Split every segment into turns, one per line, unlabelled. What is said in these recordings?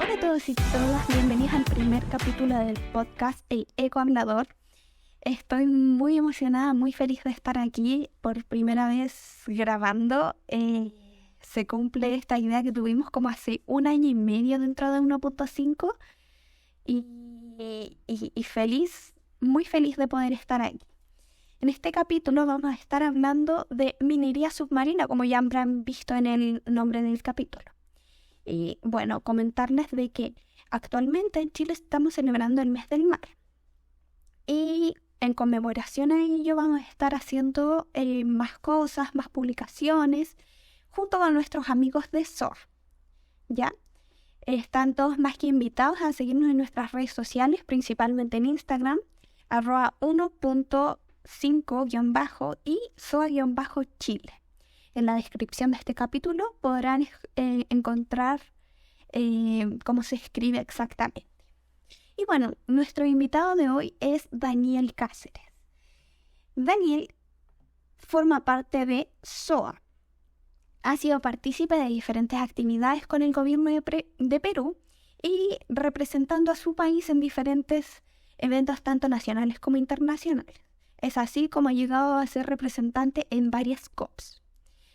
Hola a todos y todas, bienvenidos al primer capítulo del podcast El Eco Hablador. Estoy muy emocionada, muy feliz de estar aquí por primera vez grabando. Se cumple esta idea que tuvimos como hace 1 año y medio dentro de 1.5 y feliz, muy feliz de poder estar aquí. En este capítulo vamos a estar hablando de minería submarina, como ya habrán visto en el nombre del capítulo. Y bueno, comentarles de que actualmente en Chile estamos celebrando el mes del mar. Y en conmemoración a ello vamos a estar haciendo más cosas, más publicaciones, junto con nuestros amigos de SOA. ¿Ya? Están todos más que invitados a seguirnos en nuestras redes sociales, principalmente en Instagram, @1.5- y SOA-Chile. En la descripción de este capítulo podrán encontrar cómo se escribe exactamente. Y bueno, nuestro invitado de hoy es Daniel Cáceres. Daniel forma parte de SOA. Ha sido partícipe de diferentes actividades con el gobierno de Perú y representando a su país en diferentes eventos tanto nacionales como internacionales. Es así como ha llegado a ser representante en varias COPs.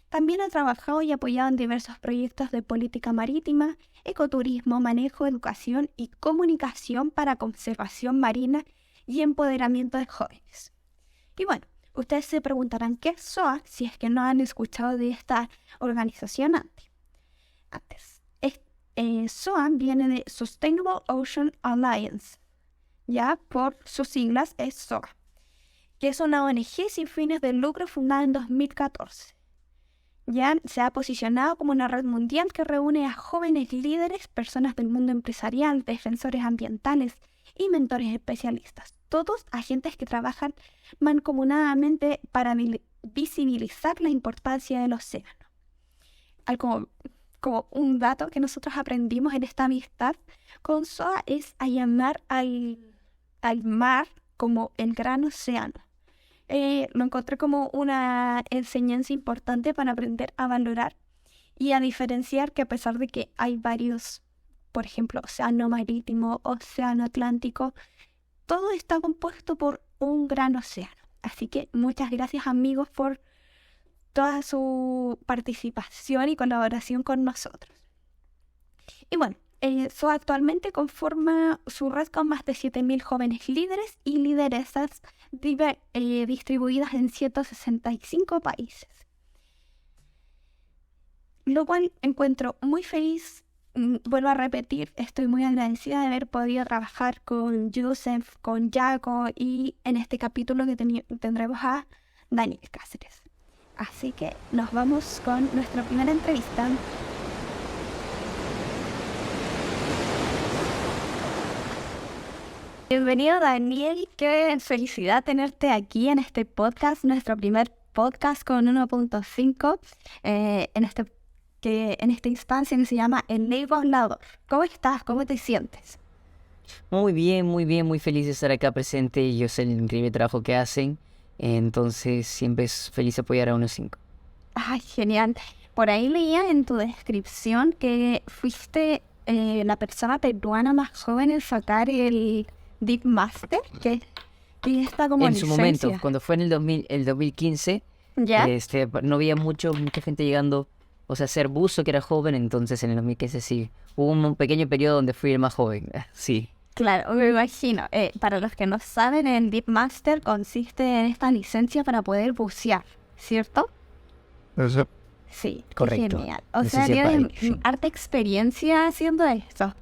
También ha trabajado y apoyado en diversos proyectos de política marítima, ecoturismo, manejo, educación y comunicación para conservación marina y empoderamiento de jóvenes. Y bueno, ustedes se preguntarán qué es SOA si es que no han escuchado de esta organización antes. SOA viene de Sustainable Ocean Alliance, ya por sus siglas es SOA, que es una ONG sin fines de lucro fundada en 2014. Ya se ha posicionado como una red mundial que reúne a jóvenes líderes, personas del mundo empresarial, defensores ambientales y mentores especialistas. Todos agentes que trabajan mancomunadamente para visibilizar la importancia del océano. Algo como un dato que nosotros aprendimos en esta amistad con SOA es a llamar al mar como el gran océano. Lo encontré como una enseñanza importante para aprender a valorar y a diferenciar que a pesar de que hay varios, por ejemplo, océano marítimo, océano Atlántico, todo está compuesto por un gran océano. Así que muchas gracias amigos por toda su participación y colaboración con nosotros. Y bueno, SOA actualmente conforma su red con más de 7.000 jóvenes líderes y lideresas distribuidas en 165 países. Lo cual encuentro muy feliz, vuelvo a repetir, estoy muy agradecida de haber podido trabajar con Joseph, con Jaco y en este capítulo que tendremos a Daniel Cáceres. Así que nos vamos con nuestra primera entrevista. Bienvenido Daniel, qué felicidad tenerte aquí en este podcast, nuestro primer podcast con 1.5, en esta instancia que se llama El Eco Hablador. ¿Cómo estás? ¿Cómo te sientes?
Muy bien, muy feliz de estar acá presente. Yo sé el increíble trabajo que hacen, entonces siempre es feliz apoyar a 1.5.
Ay, genial. Por ahí leía en tu descripción que fuiste la persona peruana más joven en sacar el Deep Master, que está como
En su
licencia.
momento, cuando fue en el 2015,
¿Ya?
no había mucha gente llegando, o sea, a ser buzo que era joven, entonces en el 2015 sí, hubo un pequeño periodo donde fui el más joven, sí.
Claro, me imagino. Para los que no saben, el Deep Master consiste en esta licencia para poder bucear, ¿cierto?
Eso.
Sí, qué
Correcto.
genial. O sea,
Licencia
tienes
sí.
harta experiencia haciendo esto.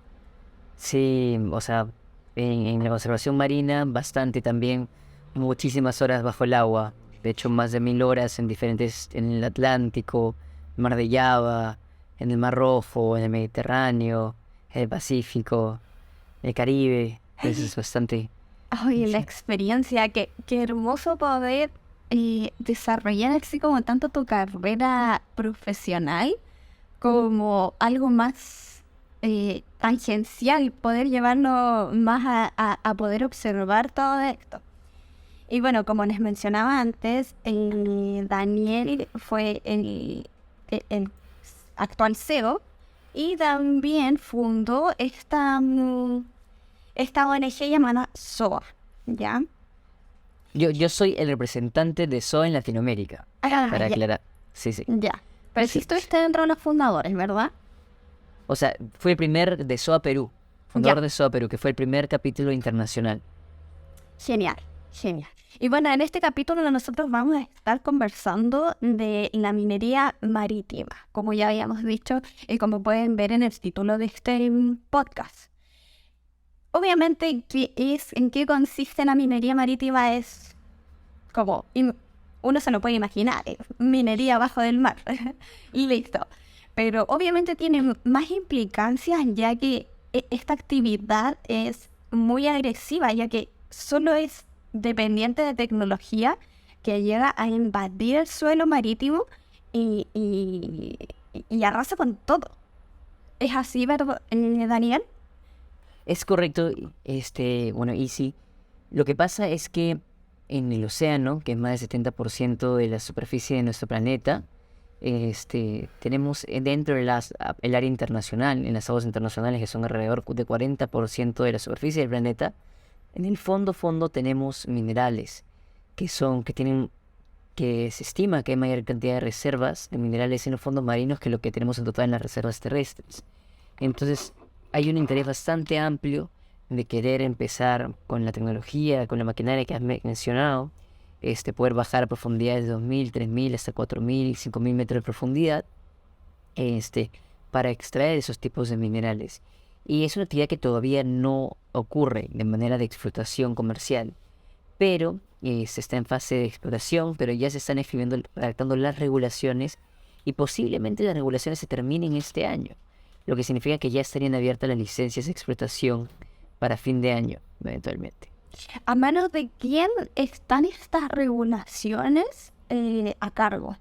Sí, o sea, en la conservación marina, bastante también, muchísimas horas bajo el agua. De hecho, más de 1.000 horas en el Atlántico, el Mar de Java, en el Mar Rojo, en el Mediterráneo, en el Pacífico, el Caribe. Entonces es bastante.
Ay, la
Sí.
experiencia, qué hermoso poder desarrollar así como tanto tu carrera profesional como algo más tangencial, poder llevarlo más a poder observar todo esto. Y bueno, como les mencionaba antes, Daniel fue el actual CEO Y también fundó esta ONG llamada SOA, ¿ya?
Yo soy el representante de SOA en Latinoamérica, para
Ya,
aclarar. Sí, sí.
ya. Pero sí estuviste dentro de los fundadores, ¿verdad?
O sea, fue el primer de SOA Perú, fundador
Ya.
de SOA Perú, que fue el primer capítulo internacional.
Genial, genial. Y bueno, en este capítulo nosotros vamos a estar conversando de la minería marítima, como ya habíamos dicho y como pueden ver en el título de este podcast. Obviamente, en qué consiste la minería marítima es como uno se lo puede imaginar, es minería abajo del mar y listo. Pero obviamente tiene más implicancias ya que esta actividad es muy agresiva, ya que solo es dependiente de tecnología que llega a invadir el suelo marítimo y arrasa con todo. ¿Es así, verdad, Daniel?
Es correcto, bueno, y sí. Lo que pasa es que en el océano, que es más del 70% de la superficie de nuestro planeta, tenemos dentro de el área internacional, en las aguas internacionales, que son alrededor de 40% de la superficie del planeta, en el fondo tenemos minerales que se estima que hay mayor cantidad de reservas de minerales en los fondos marinos que lo que tenemos en total en las reservas terrestres. Entonces, hay un interés bastante amplio de querer empezar con la tecnología, con la maquinaria que has mencionado, poder bajar a profundidades de 2.000, 3.000, hasta 4.000, 5.000 metros de profundidad, para extraer esos tipos de minerales. Y es una actividad que todavía no ocurre de manera de explotación comercial, pero se está en fase de exploración, pero ya se están redactando las regulaciones y posiblemente las regulaciones se terminen este año, lo que significa que ya estarían abiertas las licencias de explotación para fin de año, eventualmente.
¿A manos de quién están estas regulaciones a cargo?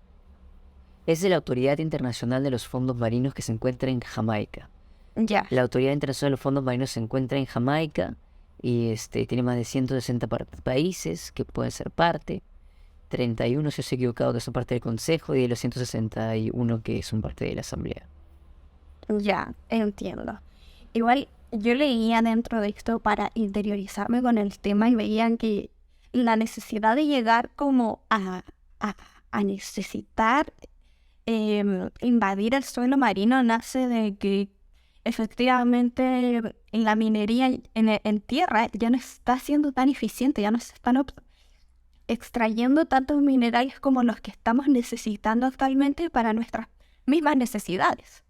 Es de la Autoridad Internacional de los Fondos Marinos que se encuentra en Jamaica.
Ya.
La Autoridad Internacional de los Fondos Marinos se encuentra en Jamaica y tiene más de 160 países que pueden ser parte. 31, si estoy equivocado, que son parte del Consejo, y de los 161 que son parte de la Asamblea.
Ya, entiendo. Igual yo leía dentro de esto para interiorizarme con el tema y veían que la necesidad de llegar como a necesitar invadir el suelo marino nace de que efectivamente la minería en tierra ya no está siendo tan eficiente, ya no se están extrayendo tantos minerales como los que estamos necesitando actualmente para nuestras mismas necesidades.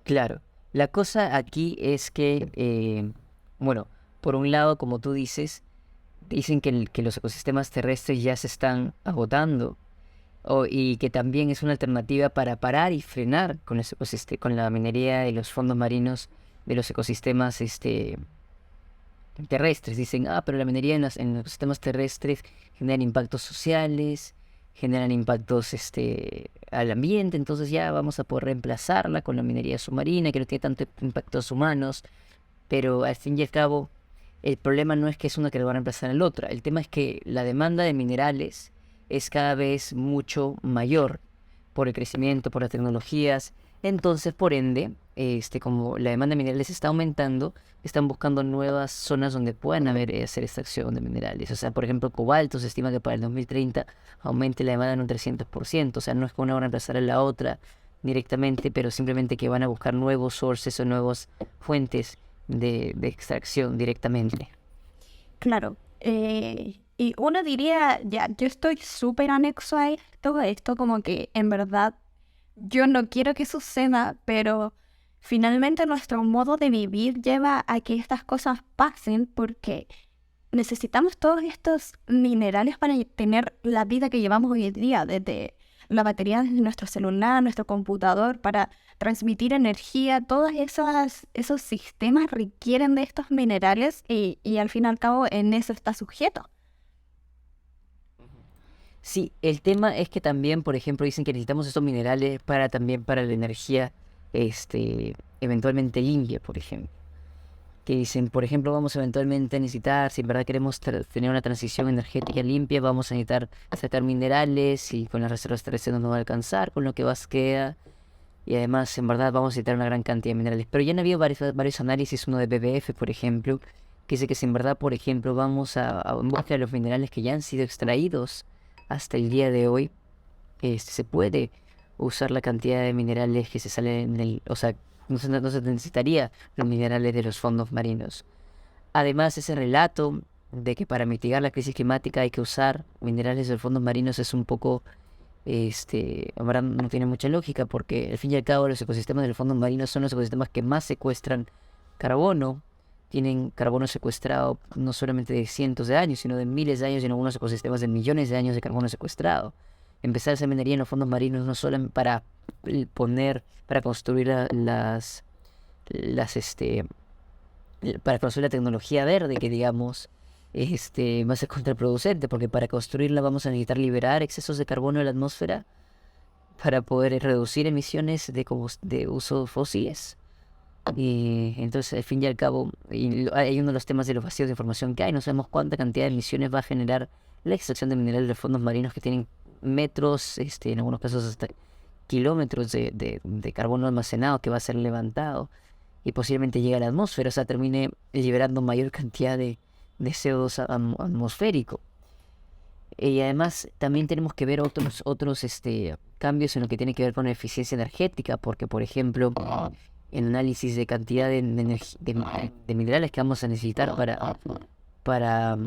Claro, la cosa aquí es que, bueno, por un lado, como tú dices, dicen que los ecosistemas terrestres ya se están agotando, y que también es una alternativa para parar y frenar con la minería de los fondos marinos de los ecosistemas terrestres. Dicen, pero la minería en los ecosistemas terrestres genera impactos sociales, generan impactos al ambiente, entonces ya vamos a poder reemplazarla con la minería submarina, que no tiene tantos impactos humanos, pero al fin y al cabo, el problema no es que es una que lo va a reemplazar en la otra, el tema es que la demanda de minerales es cada vez mucho mayor por el crecimiento, por las tecnologías. Entonces, por ende, como la demanda de minerales está aumentando, están buscando nuevas zonas donde puedan hacer extracción de minerales. O sea, por ejemplo, cobalto se estima que para el 2030 aumente la demanda en un 300%. O sea, no es que una va a reemplazar a la otra directamente, pero simplemente que van a buscar nuevos sources o nuevas fuentes de extracción directamente.
Claro. Y uno diría, ya, yo estoy súper anexo a esto como que en verdad yo no quiero que suceda, pero finalmente nuestro modo de vivir lleva a que estas cosas pasen porque necesitamos todos estos minerales para tener la vida que llevamos hoy en día, desde la batería de nuestro celular, nuestro computador, para transmitir energía. Todos esos sistemas requieren de estos minerales y al fin y al cabo en eso está sujeto.
Sí, el tema es que también, por ejemplo, dicen que necesitamos estos minerales también para la energía, eventualmente limpia, por ejemplo. Que dicen, por ejemplo, vamos eventualmente a necesitar, si en verdad queremos tener una transición energética limpia, vamos a necesitar sacar minerales y con las reservas terrestres no nos va a alcanzar, con lo que queda. y además en verdad vamos a necesitar una gran cantidad de minerales. Pero ya han habido varios análisis, uno de BBF por ejemplo, que dice que si en verdad, por ejemplo, vamos a buscar los minerales que ya han sido extraídos hasta el día de hoy, se puede usar la cantidad de minerales que se salen o sea, no se necesitaría los minerales de los fondos marinos. Además, ese relato de que para mitigar la crisis climática hay que usar minerales de los fondos marinos es un poco, en verdad no tiene mucha lógica, porque al fin y al cabo los ecosistemas de los fondos marinos son los ecosistemas que más secuestran carbono. Tienen carbono secuestrado no solamente de cientos de años, sino de miles de años, y en algunos ecosistemas de millones de años de carbono secuestrado. Empezar esa minería en los fondos marinos no solo para construir para construir la tecnología verde, que digamos, va a ser contraproducente, porque para construirla vamos a necesitar liberar excesos de carbono de la atmósfera para poder reducir emisiones de uso fósiles. Y entonces, al fin y al cabo, hay uno de los temas de los vacíos de información que hay. No sabemos cuánta cantidad de emisiones va a generar la extracción de minerales de los fondos marinos, que tienen metros, en algunos casos hasta kilómetros de carbono almacenado que va a ser levantado y posiblemente llegue a la atmósfera, o sea, termine liberando mayor cantidad de CO2 atmosférico. Y además también tenemos que ver otros cambios en lo que tiene que ver con la eficiencia energética, porque por ejemplo, en análisis de cantidad de minerales que vamos a necesitar para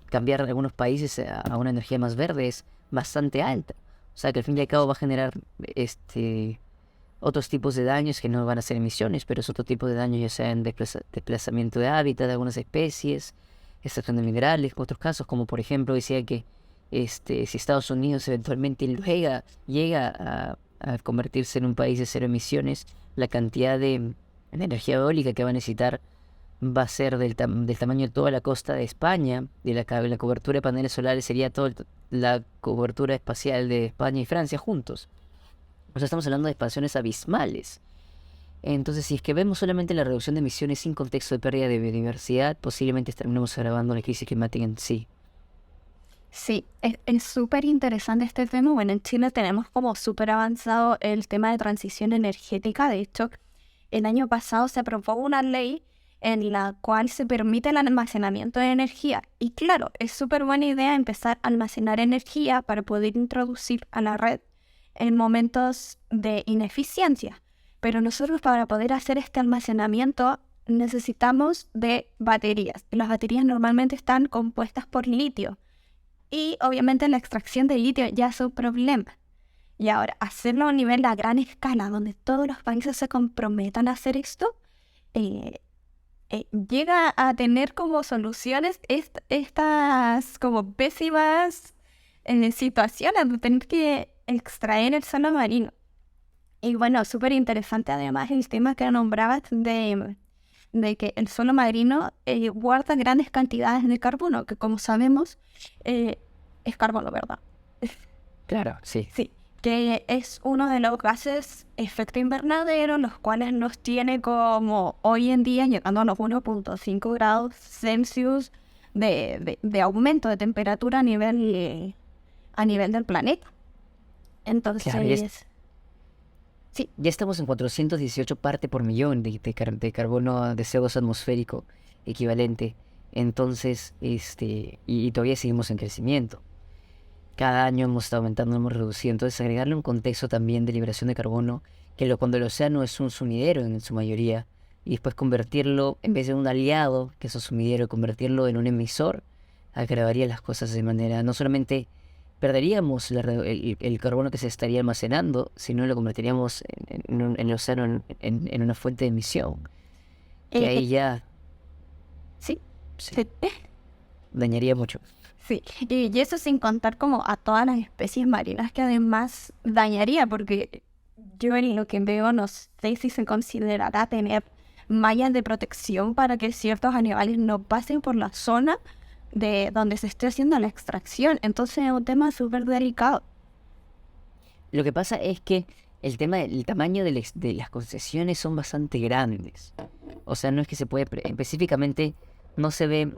cambiar algunos países a una energía más verde es bastante alta. O sea que al fin y al cabo va a generar otros tipos de daños que no van a ser emisiones, pero es otro tipo de daños, ya sea en desplazamiento de hábitat de algunas especies, extracción de minerales, otros casos como por ejemplo decía que si Estados Unidos eventualmente llega a convertirse en un país de cero emisiones, la cantidad de energía eólica que va a necesitar va a ser del tamaño de toda la costa de España, y la cobertura de paneles solares sería toda la cobertura espacial de España y Francia juntos. O sea, estamos hablando de expansiones abismales. Entonces, si es que vemos solamente la reducción de emisiones sin contexto de pérdida de biodiversidad, posiblemente estaremos agravando la crisis climática en sí.
Sí, es súper interesante este tema. Bueno, en Chile tenemos como súper avanzado el tema de transición energética. De hecho, el año pasado se aprobó una ley en la cual se permite el almacenamiento de energía. Y claro, es súper buena idea empezar a almacenar energía para poder introducir a la red en momentos de ineficiencia. Pero nosotros, para poder hacer este almacenamiento, necesitamos de baterías. Las baterías normalmente están compuestas por litio. Y obviamente la extracción de litio ya es un problema. Y ahora, hacerlo a nivel a gran escala, donde todos los países se comprometan a hacer esto, llega a tener como soluciones estas como pésimas situaciones de tener que extraer el suelo marino. Y bueno, súper interesante además el tema que nombrabas de que el suelo marino guarda grandes cantidades de carbono, que como sabemos es carbono, ¿verdad?
Claro, sí.
Sí, que es uno de los gases efecto invernadero, los cuales nos tiene como hoy en día llegando a los 1.5 grados Celsius de aumento de temperatura a nivel del planeta. Entonces,
claro,
sí.
Ya estamos en 418 partes por millón de carbono, de CO2 atmosférico equivalente. Entonces, y todavía seguimos en crecimiento. Cada año hemos estado aumentando, hemos reducido. Entonces, agregarle un contexto también de liberación de carbono, cuando el océano es un sumidero en su mayoría, y después convertirlo, en vez de un aliado, que es un sumidero, convertirlo en un emisor, agravaría las cosas de manera, no solamente perderíamos el carbono que se estaría almacenando, sino lo convertiríamos en el océano en una fuente de emisión. Que ahí ya
sí.
dañaría mucho.
Sí, y eso sin contar como a todas las especies marinas que además dañaría, porque yo en lo que veo no sé si se considerará tener mallas de protección para que ciertos animales no pasen por la zona de donde se esté haciendo la extracción. Entonces es un tema súper delicado.
Lo que pasa es que el tamaño de las concesiones son bastante grandes. O sea, no es que se puede, específicamente no se ve,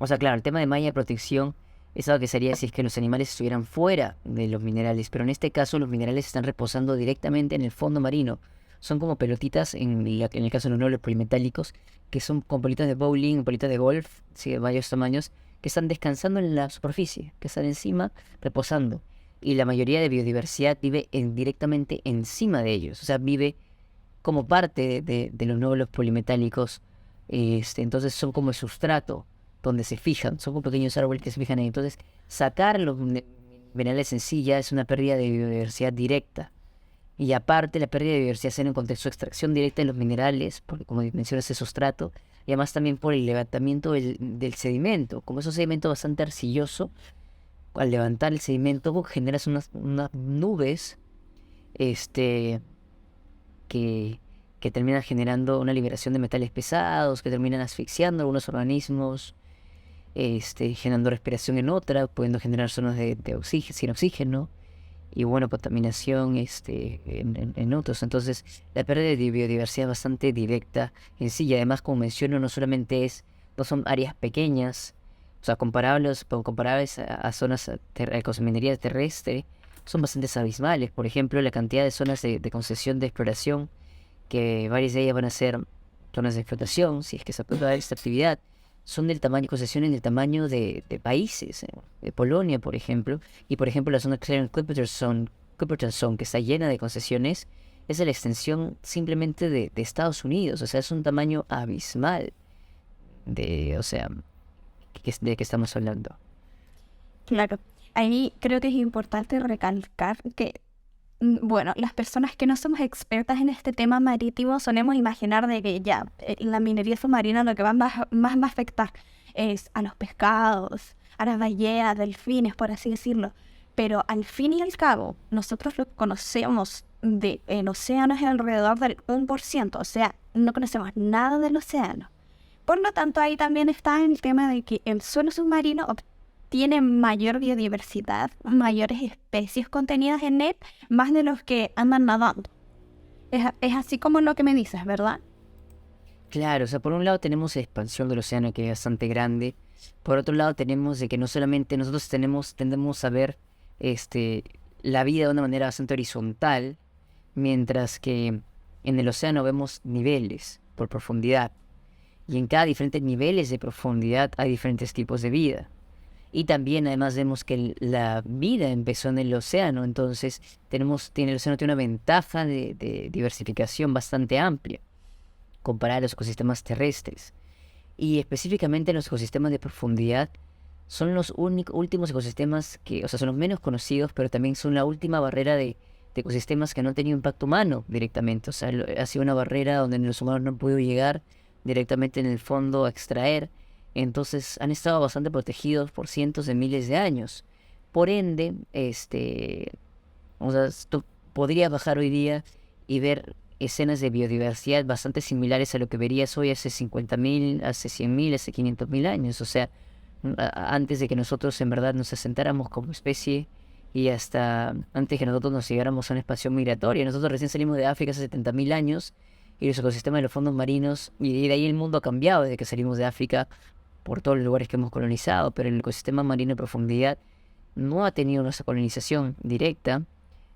o sea, claro, el tema de malla de protección es algo que sería si es que los animales estuvieran fuera de los minerales, pero en este caso los minerales están reposando directamente en el fondo marino. Son como pelotitas, en el caso de los nobles polimetálicos, que son como pelotitas de bowling, pelotitas de golf, sí, de varios tamaños, que están descansando en la superficie, que están encima, reposando. Y la mayoría de biodiversidad vive directamente encima de ellos, o sea, vive como parte de los nódulos polimetálicos. Entonces son como el sustrato donde se fijan, son como pequeños árboles que se fijan ahí. Entonces, sacar los minerales en sí ya es una pérdida de biodiversidad directa. Y aparte, la pérdida de biodiversidad se da en contexto de extracción directa de los minerales, porque como mencionas, ese sustrato, y además también por el levantamiento del sedimento. Como es un sedimento bastante arcilloso, al levantar el sedimento generas unas nubes este, que, que terminan generando una liberación de metales pesados, que terminan asfixiando algunos organismos, generando respiración en otra, pudiendo generar zonas de oxígeno, sin oxígeno, y bueno, contaminación en otros. Entonces, la pérdida de biodiversidad es bastante directa en sí, y además, como menciono, no son áreas pequeñas, o sea, comparables a zonas con minería terrestre, son bastante abismales. Por ejemplo, la cantidad de zonas de concesión de exploración, que varias de ellas van a ser zonas de explotación, si es que se aprueba esta actividad, son del tamaño, concesiones del tamaño de países, de Polonia, por ejemplo, y por ejemplo la zona que se llama Cupertson, que está llena de concesiones, es de la extensión simplemente de Estados Unidos, o sea, es un tamaño abismal o sea, de qué estamos hablando.
Claro, ahí creo que es importante recalcar que, bueno, las personas que no somos expertas en este tema marítimo solemos imaginar de que ya la minería submarina lo que más va a afectar es a los pescados, a las ballenas, delfines, por así decirlo. Pero al fin y al cabo, nosotros lo que conocemos en océanos es alrededor del 1%, o sea, no conocemos nada del océano. Por lo tanto, ahí también está el tema de que el suelo submarino tiene mayor biodiversidad, mayores especies contenidas en él, más de los que andan nadando. Es así como lo que me dices, ¿verdad?
Claro, o sea, por un lado tenemos la expansión del océano que es bastante grande, por otro lado tenemos de que no solamente nosotros tendemos a ver la vida de una manera bastante horizontal, mientras que en el océano vemos niveles por profundidad, y en cada diferentes niveles de profundidad hay diferentes tipos de vida. Y también además vemos que la vida empezó en el océano, entonces el océano tiene una ventaja de diversificación bastante amplia comparada a los ecosistemas terrestres. Y específicamente los ecosistemas de profundidad son los últimos ecosistemas que, o sea, son los menos conocidos, pero también son la última barrera de ecosistemas que no han tenido impacto humano directamente. O sea, ha sido una barrera donde los humanos no han podido llegar directamente en el fondo a extraer. Entonces han estado bastante protegidos por cientos de miles de años. Por ende, o sea, tú podrías bajar hoy día y ver escenas de biodiversidad bastante similares a lo que verías hoy hace 50.000, hace 100.000, hace 500.000 años. O sea, antes de que nosotros en verdad nos asentáramos como especie y hasta antes que nosotros nos llegáramos a una expansión migratoria. Nosotros recién salimos de África hace 70.000 años y los ecosistemas de los fondos marinos, y de ahí el mundo ha cambiado desde que salimos de África por todos los lugares que hemos colonizado, pero el ecosistema marino en profundidad no ha tenido una colonización directa,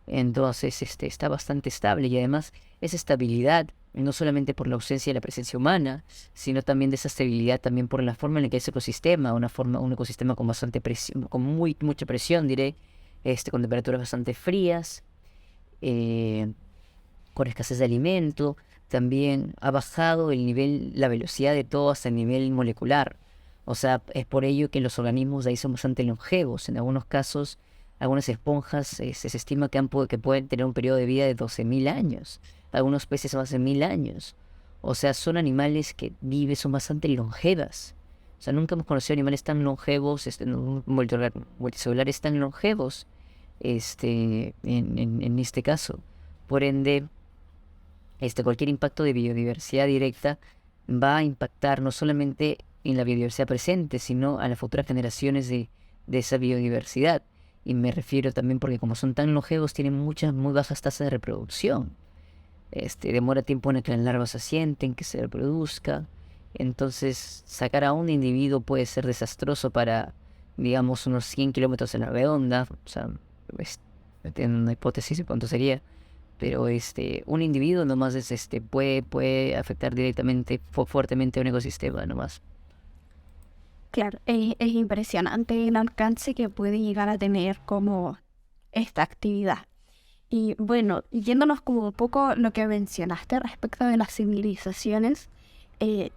entonces está bastante estable, y además esa estabilidad, no solamente por la ausencia de la presencia humana, sino también de esa estabilidad también por la forma en la que ese ecosistema, un ecosistema con bastante presión, con mucha presión, diré, con temperaturas bastante frías, con escasez de alimento, también ha bajado la velocidad de todo hasta el nivel molecular. O sea, es por ello que los organismos de ahí son bastante longevos. En algunos casos, algunas esponjas se estima que pueden tener un periodo de vida de 12.000 años. Algunos peces más de 1.000 años. O sea, son animales que son bastante longevas. O sea, nunca hemos conocido animales tan longevos, multicelulares tan longevos, en este caso. Por ende, cualquier impacto de biodiversidad directa va a impactar no solamente en la biodiversidad presente, sino a las futuras generaciones de esa biodiversidad. Y me refiero también porque como son tan longevos, tienen muy bajas tasas de reproducción. Demora tiempo en que las larvas se asienten, que se reproduzca. Entonces, sacar a un individuo puede ser desastroso para digamos, unos 100 kilómetros en la redonda, o sea, tengo una hipótesis de cuánto sería, pero un individuo nomás puede afectar directamente, fuertemente a un ecosistema nomás.
Claro, es impresionante el alcance que puede llegar a tener como esta actividad. Y bueno, yéndonos como un poco lo que mencionaste respecto de las civilizaciones, eh,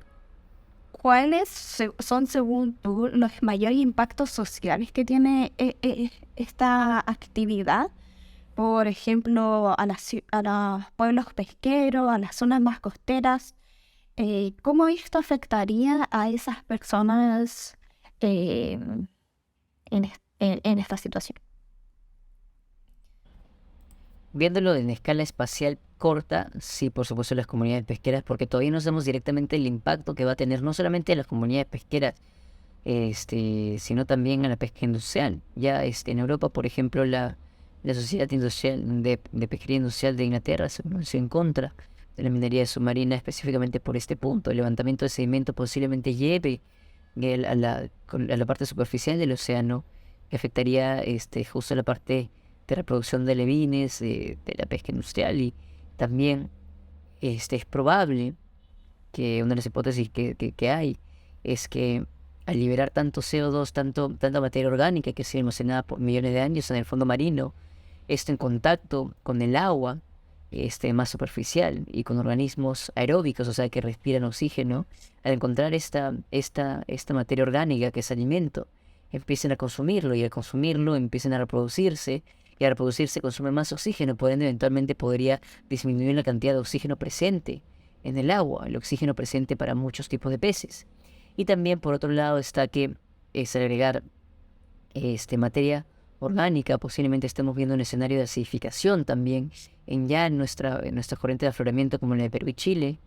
¿cuáles son según tú los mayores impactos sociales que tiene esta actividad? Por ejemplo, a los pueblos pesqueros, a las zonas más costeras. ¿Cómo esto afectaría a esas personas eh, en esta situación?
Viéndolo en escala espacial corta, sí, por supuesto, las comunidades pesqueras, porque todavía no sabemos directamente el impacto que va a tener no solamente a las comunidades pesqueras, sino también a la pesca industrial. Ya en Europa, por ejemplo, la Sociedad Industrial de Pesquería Industrial de Inglaterra se pronunció en contra de la minería submarina específicamente por este punto. El levantamiento de sedimento posiblemente lleve a la parte superficial del océano, que afectaría justo la parte de reproducción de levines, de la pesca industrial, y también es probable que una de las hipótesis que hay es que al liberar tanto CO2, tanta materia orgánica que se almacenada por millones de años en el fondo marino, esto en contacto con el agua más superficial y con organismos aeróbicos, o sea, que respiran oxígeno, al encontrar esta materia orgánica que es alimento, empiezan a consumirlo y al consumirlo empiezan a reproducirse y al reproducirse consume más oxígeno, por ende eventualmente podría disminuir la cantidad de oxígeno presente en el agua, el oxígeno presente para muchos tipos de peces. Y también por otro lado está que es agregar materia orgánica, posiblemente estemos viendo un escenario de acidificación también en nuestra corriente de afloramiento como la de Perú y Chile,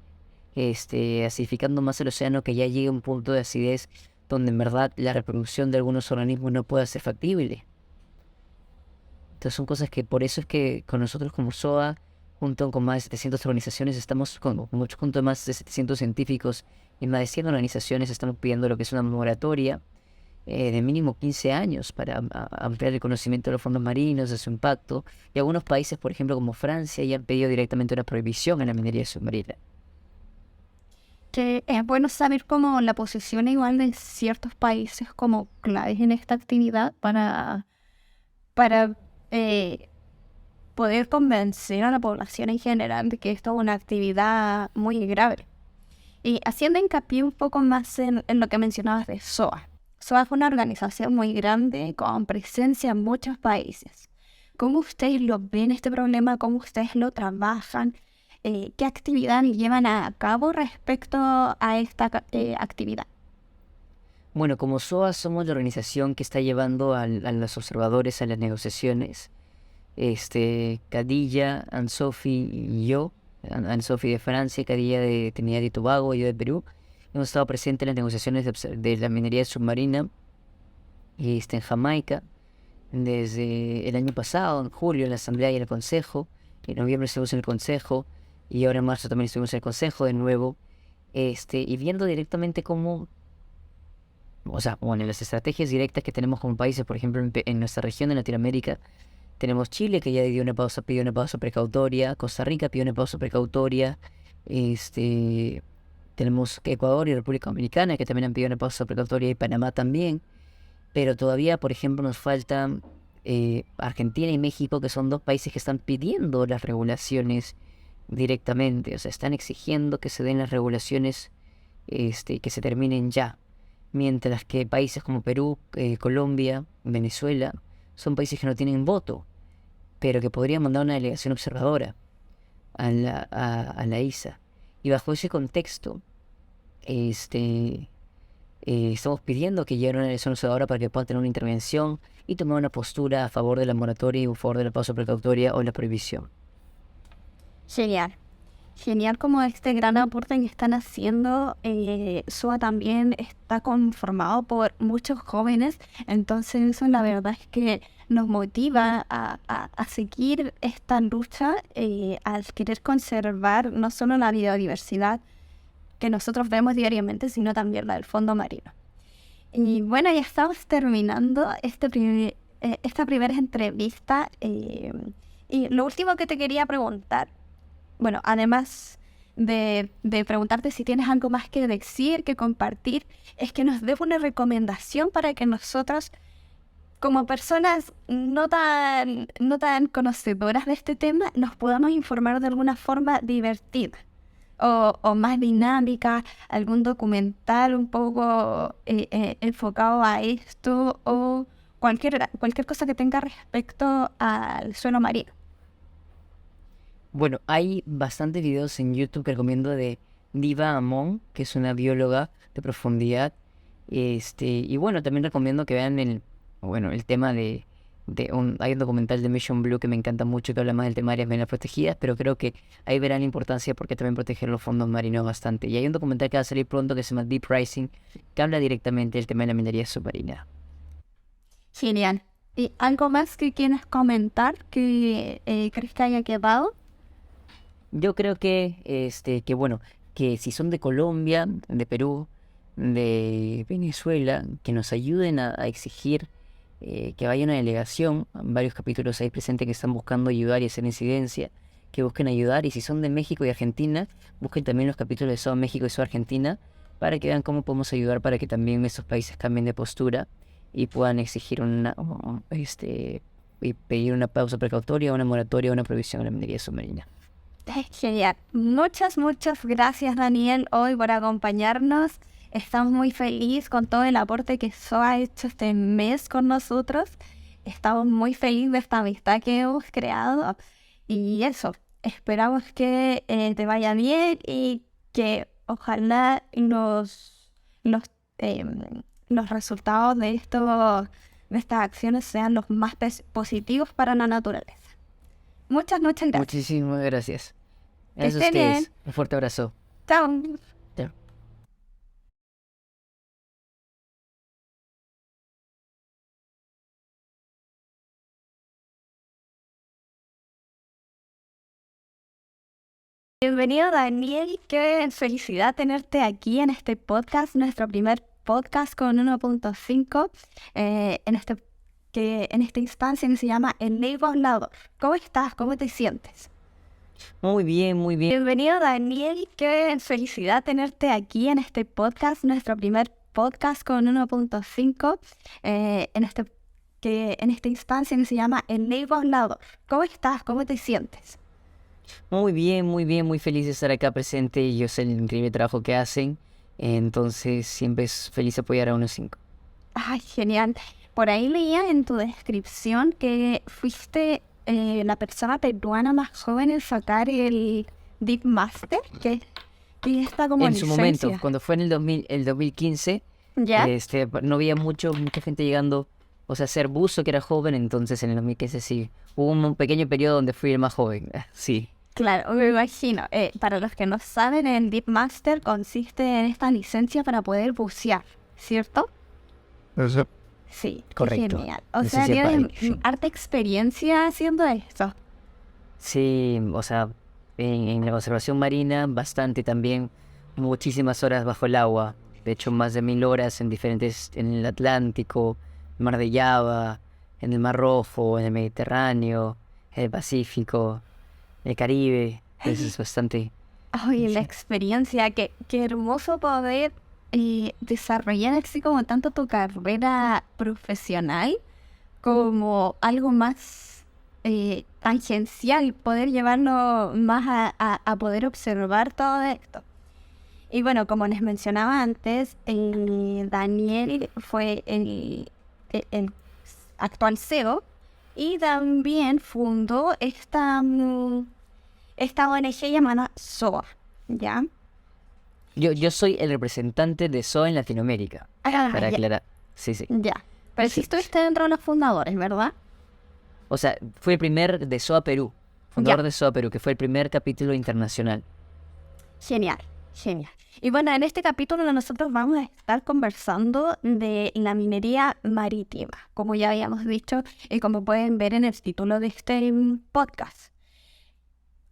acidificando más el océano, que ya llegue a un punto de acidez donde en verdad la reproducción de algunos organismos no pueda ser factible. Entonces son cosas que por eso es que con nosotros como SOA, junto con más de 700 organizaciones, estamos junto a más de 700 científicos y más de 100 organizaciones, estamos pidiendo lo que es una moratoria de mínimo 15 años para ampliar el conocimiento de los fondos marinos, de su impacto. Y algunos países, por ejemplo, como Francia, ya han pedido directamente una prohibición a la minería submarina.
Que es bueno saber cómo la posición igual de ciertos países como claves en esta actividad para poder convencer a la población en general de que esto es una actividad muy grave. Y haciendo hincapié un poco más en lo que mencionabas de SOA. SOA es una organización muy grande con presencia en muchos países. ¿Cómo ustedes lo ven este problema? ¿Cómo ustedes lo trabajan? ¿Qué actividades llevan a cabo respecto a esta actividad?
Bueno, como SOA somos la organización que está llevando a los observadores a las negociaciones. Cadilla, Anne-Sophie y yo, Anne-Sophie de Francia, Cadilla de Trinidad y Tobago, yo de Perú, hemos estado presentes en las negociaciones de la minería submarina en Jamaica desde el año pasado, en julio, en la Asamblea y en el Consejo. En noviembre estuvimos en el Consejo y ahora en marzo también estuvimos en el Consejo de nuevo, y viendo directamente cómo, o sea, bueno, las estrategias directas que tenemos como países. Por ejemplo, en nuestra región de Latinoamérica tenemos Chile, que ya pidió una pausa precautoria. Costa Rica pidió una pausa precautoria. Tenemos Ecuador y República Dominicana, que también han pedido una pausa precautoria, y Panamá también. Pero todavía, por ejemplo, nos faltan Argentina y México, que son dos países que están pidiendo las regulaciones directamente. O sea, están exigiendo que se den las regulaciones que se terminen ya. Mientras que países como Perú, Colombia, Venezuela, son países que no tienen voto, pero que podrían mandar una delegación observadora a la ISA. Y bajo ese contexto, estamos pidiendo que llegue una delegación observadora para que puedan tener una intervención y tomar una postura a favor de la moratoria y a favor de la pausa precautoria o la prohibición.
Genial. Genial como este gran aporte que están haciendo. SOA también está conformado por muchos jóvenes, entonces eso la verdad es que nos motiva a seguir esta lucha, al querer conservar no solo la biodiversidad que nosotros vemos diariamente, sino también la del fondo marino. Y bueno, ya estamos terminando esta primera entrevista. Y lo último que te quería preguntar, bueno, además de preguntarte si tienes algo más que decir, que compartir, es que nos des una recomendación para que nosotros, como personas no tan conocedoras de este tema, nos podamos informar de alguna forma divertida o más dinámica, algún documental un poco enfocado a esto o cualquier cosa que tenga respecto al suelo marino.
Bueno, hay bastantes videos en YouTube que recomiendo de Diva Amon, que es una bióloga de profundidad. Y bueno, también recomiendo que vean el tema hay un documental de Mission Blue que me encanta mucho, que habla más del tema de áreas marinas protegidas, pero creo que ahí verán la importancia porque también proteger los fondos marinos bastante. Y hay un documental que va a salir pronto que se llama Deep Rising, que habla directamente del tema de la minería submarina.
Genial. ¿Y algo más que quieras comentar que crees que haya quedado?
Yo creo que si son de Colombia, de Perú, de Venezuela, que nos ayuden a exigir que vaya una delegación, varios capítulos ahí presentes que están buscando ayudar y hacer incidencia, que busquen ayudar, y si son de México y Argentina, busquen también los capítulos de SOA México y SOA Argentina, para que vean cómo podemos ayudar para que también esos países cambien de postura y puedan exigir y pedir una pausa precautoria, una moratoria, una prohibición a la minería submarina.
Genial. Muchas gracias, Daniel, hoy por acompañarnos. Estamos muy felices con todo el aporte que SOA ha hecho este mes con nosotros. Estamos muy felices de esta amistad que hemos creado. Y eso, esperamos que te vaya bien y que ojalá los resultados de estas acciones sean los más positivos para la naturaleza. Muchas gracias.
Muchísimas gracias.
Que
Gracias a
estén bien.
ustedes. Un fuerte abrazo.
Chao.
Chao.
Bienvenido, Daniel. Qué felicidad tenerte aquí en este podcast, nuestro primer podcast con 1.5, en esta instancia que se llama El Negro Hablador. ¿Cómo estás? ¿Cómo te sientes?
Muy bien, muy bien.
Bienvenido, Daniel. Qué felicidad tenerte aquí en este podcast, nuestro primer podcast con 1.5, en esta instancia que se llama El Negro Hablador. ¿Cómo estás? ¿Cómo te sientes?
Muy bien, muy feliz de estar acá presente y yo sé el increíble trabajo que hacen. Entonces siempre es feliz apoyar a 1.5.
Ay, genial. Por ahí leía en tu descripción que fuiste la persona peruana más joven en sacar el Deep Master, que está como
En su
licencia.
momento, cuando fue en el 2015,
¿Ya?
no había mucha gente llegando, o sea, ser buzo que era joven, entonces en el 2015 sí. Hubo un pequeño periodo donde fui el más joven, sí.
Claro, me imagino. Para los que no saben, el Deep Master consiste en esta licencia para poder bucear, ¿cierto?
Eso.
Sí, qué
Correcto.
genial. O
Licencia
sea, tienes
para
harta experiencia haciendo esto.
Sí, o sea, en la conservación marina, bastante también, muchísimas horas bajo el agua. De hecho, más de 1000 horas en el Atlántico, el Mar de Java, en el Mar Rojo, en el Mediterráneo, en el Pacífico, el Caribe. Eso es bastante.
Ay, la
Sí.
experiencia, qué hermoso poder desarrollar así como tanto tu carrera profesional como algo más tangencial, poder llevarlo más a poder observar todo esto. Y bueno, como les mencionaba antes, Daniel fue el actual CEO y también fundó esta ONG llamada SOA, ¿ya?
Yo soy el representante de SOA en Latinoamérica, para
Ya,
aclarar. Sí.
ya. Pero sí
Sí.
estuviste dentro de los fundadores, ¿verdad?
O sea, fui el primer de SOA Perú, fundador
Ya.
de SOA Perú, que fue el primer capítulo internacional.
Genial. Y bueno, en este capítulo nosotros vamos a estar conversando de la minería marítima, como ya habíamos dicho y como pueden ver en el título de este podcast.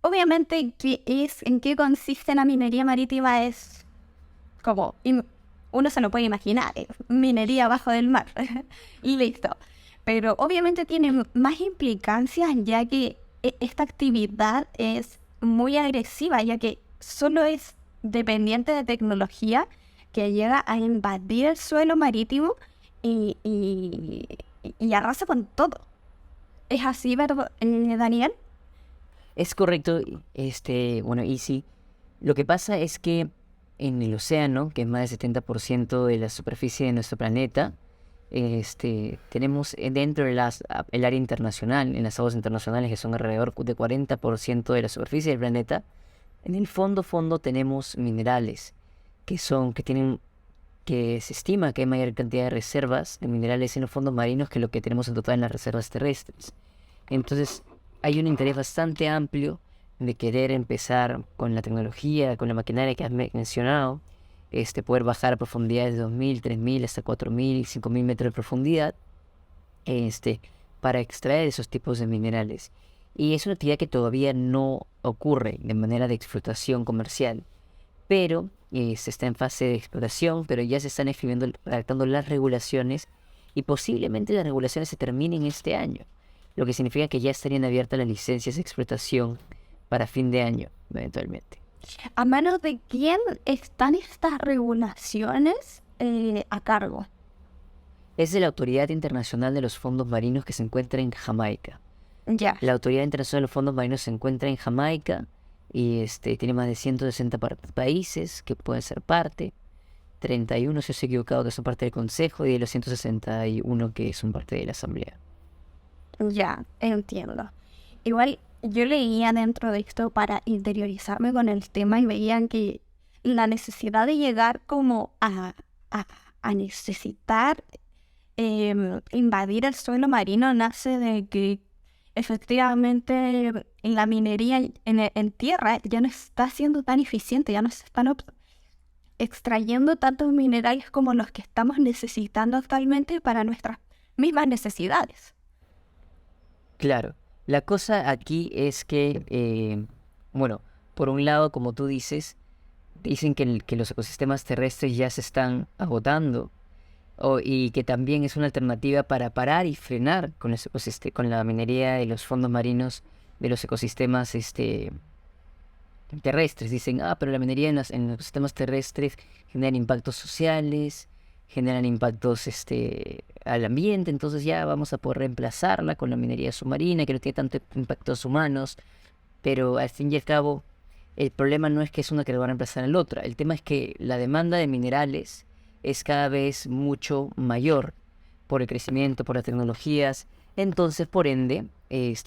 Obviamente, en qué consiste la minería marítima es como uno se lo puede imaginar, minería abajo del mar, y listo. Pero obviamente tiene más implicancias ya que esta actividad es muy agresiva, ya que solo es dependiente de tecnología que llega a invadir el suelo marítimo y arrasa con todo. ¿Es así, verdad, Daniel?
Es correcto, bueno, y sí. Lo que pasa es que en el océano, que es más del 70% de la superficie de nuestro planeta, tenemos dentro de el área internacional, en las aguas internacionales, que son alrededor de 40% de la superficie del planeta, en el fondo tenemos minerales que se estima que hay mayor cantidad de reservas de minerales en los fondos marinos que lo que tenemos en total en las reservas terrestres. Entonces, hay un interés bastante amplio de querer empezar con la tecnología, con la maquinaria que has mencionado, poder bajar a profundidades de 2.000, 3.000, hasta 4.000, 5.000 metros de profundidad, para extraer esos tipos de minerales. Y es una actividad que todavía no ocurre de manera de explotación comercial, pero se está en fase de exploración, pero ya se están redactando las regulaciones y posiblemente las regulaciones se terminen este año, lo que significa que ya estarían abiertas las licencias de explotación para fin de año, eventualmente.
¿A manos de quién están estas regulaciones a cargo?
Es de la Autoridad Internacional de los Fondos Marinos que se encuentra en Jamaica.
Ya.
La Autoridad Internacional de los Fondos Marinos se encuentra en Jamaica y tiene más de 160 países que pueden ser parte. 31, si estoy equivocado, que son parte del Consejo, y de los 161 que son parte de la Asamblea.
Ya, entiendo. Igual yo leía dentro de esto para interiorizarme con el tema y veían que la necesidad de llegar como a necesitar invadir el suelo marino nace de que efectivamente la minería en tierra ya no está siendo tan eficiente, ya no se están extrayendo tantos minerales como los que estamos necesitando actualmente para nuestras mismas necesidades.
Claro, la cosa aquí es que, bueno, por un lado, como tú dices, dicen que los ecosistemas terrestres ya se están agotando, y que también es una alternativa para parar y frenar con la minería de los fondos marinos de los ecosistemas terrestres. Dicen, pero la minería en los ecosistemas terrestres genera impactos sociales, generan impactos al ambiente, entonces ya vamos a poder reemplazarla con la minería submarina, que no tiene tantos impactos humanos, pero al fin y al cabo, el problema no es que es una que lo va a reemplazar a la otra, el tema es que la demanda de minerales es cada vez mucho mayor por el crecimiento, por las tecnologías. Entonces, por ende,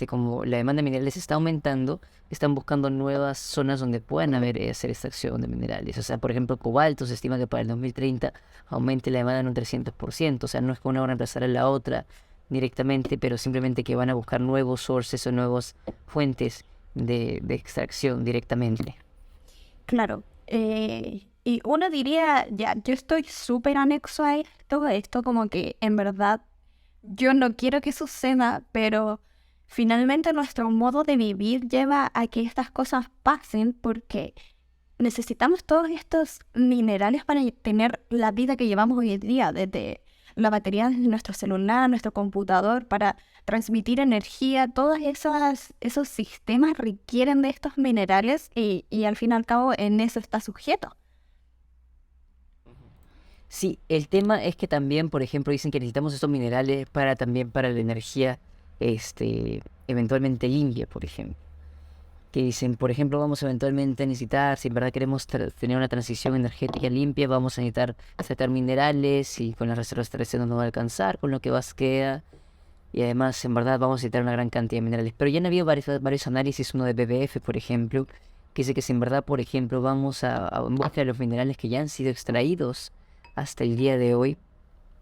como la demanda de minerales está aumentando, están buscando nuevas zonas donde puedan hacer extracción de minerales. O sea, por ejemplo, cobalto se estima que para el 2030 aumente la demanda en un 300%. O sea, no es que una va a reemplazar a la otra directamente, pero simplemente que van a buscar nuevos sources o nuevas fuentes de extracción directamente.
Claro. Y uno diría, ya, yo estoy súper anexo a esto como que en verdad yo no quiero que suceda, pero finalmente nuestro modo de vivir lleva a que estas cosas pasen porque necesitamos todos estos minerales para tener la vida que llevamos hoy en día, desde la batería de nuestro celular, nuestro computador, para transmitir energía. Todos esos sistemas requieren de estos minerales y al fin y al cabo en eso está sujeto.
Sí, el tema es que también, por ejemplo, dicen que necesitamos estos minerales también para la energía, eventualmente limpia, por ejemplo. Que dicen, por ejemplo, vamos eventualmente a necesitar, si en verdad queremos tener una transición energética limpia, vamos a necesitar sacar minerales y con las reservas terrestres no nos va a alcanzar, con lo que queda. Y además, en verdad, vamos a necesitar una gran cantidad de minerales. Pero ya han habido varios análisis, uno de BBF, por ejemplo, que dice que si en verdad, por ejemplo, vamos a buscar los minerales que ya han sido extraídos hasta el día de hoy,